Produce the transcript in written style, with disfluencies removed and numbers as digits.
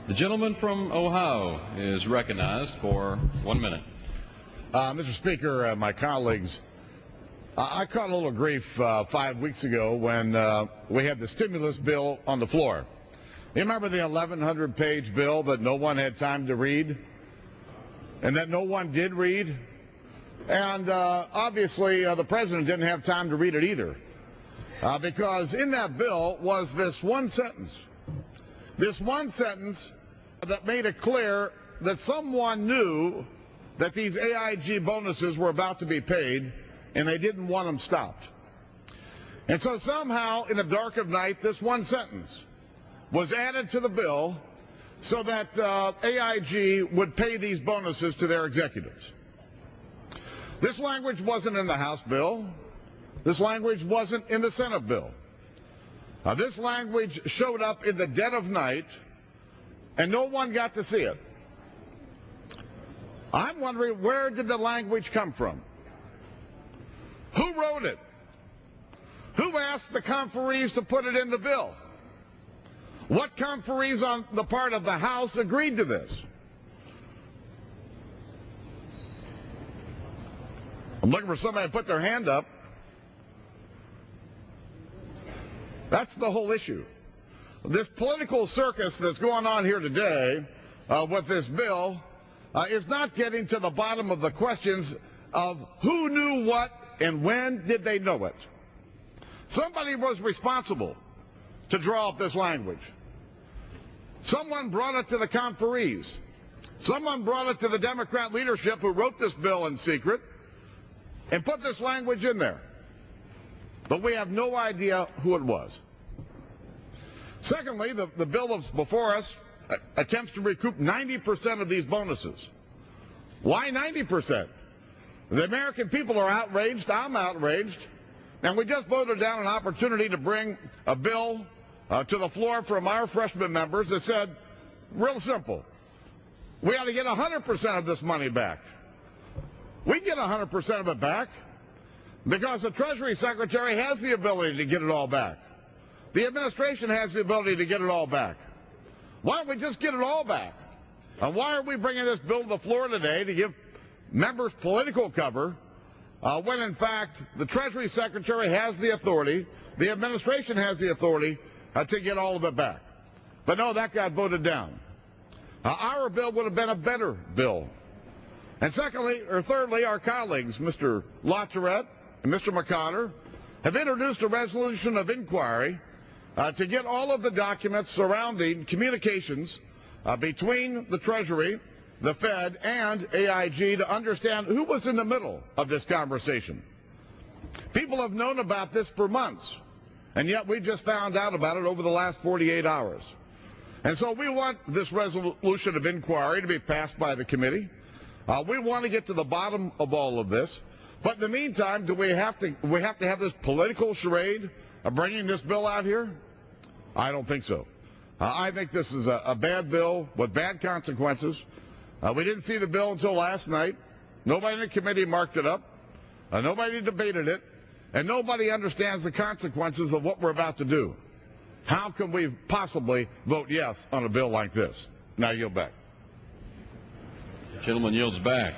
The gentleman from Ohio is recognized for 1 minute. Mr. Speaker, my colleagues, I caught a little grief 5 weeks ago when we had the stimulus bill on the floor. You remember the 1,100-page bill that no one had time to read and that no one did read? And obviously the president didn't have time to read it either because in that bill was this one sentence that made it clear that someone knew that these AIG bonuses were about to be paid and they didn't want them stopped. And so somehow in the dark of night, this one sentence was added to the bill so that AIG would pay these bonuses to their executives. This language wasn't in the House bill. This language wasn't in the Senate bill. This language showed up in the dead of night, and no one got to see it. I'm wondering, where did the language come from? Who wrote it? Who asked the conferees to put it in the bill? What conferees on the part of the House agreed to this? I'm looking for somebody to put their hand up. That's the whole issue. This political circus that's going on here today with this bill is not getting to the bottom of the questions of who knew what and when did they know it. Somebody was responsible to draw up this language. Someone brought it to the conferees. Someone brought it to the Democrat leadership who wrote this bill in secret and put this language in there. But we have no idea who it was. Secondly, the bill that's before us attempts to recoup 90% of these bonuses. Why 90%? The American people are outraged. I'm outraged. And we just voted down an opportunity to bring a bill to the floor from our freshman members that said, real simple, we ought to get 100% of this money back. We get 100% of it back because the Treasury Secretary has the ability to get it all back. The administration has the ability to get it all back. Why don't we just get it all back? And why are we bringing this bill to the floor today to give members political cover when, in fact, the Treasury Secretary has the authority, the administration has the authority to get all of it back? But no, that got voted down. Our bill would have been a better bill. And thirdly, our colleagues, Mr. LaTourette and Mr. McConnell, have introduced a resolution of inquiry to get all of the documents surrounding communications between the Treasury, the Fed, and AIG to understand who was in the middle of this conversation. People have known about this for months, and yet we just found out about it over the last 48 hours. And so we want this resolution of inquiry to be passed by the committee. We want to get to the bottom of all of this. But in the meantime, do we have to have this political charade of bringing this bill out here? I don't think so. I think this is a bad bill with bad consequences. We didn't see the bill until last night. Nobody in the committee marked it up. Nobody debated it. And nobody understands the consequences of what we're about to do. How can we possibly vote yes on a bill like this? Now yield back. Gentleman yields back.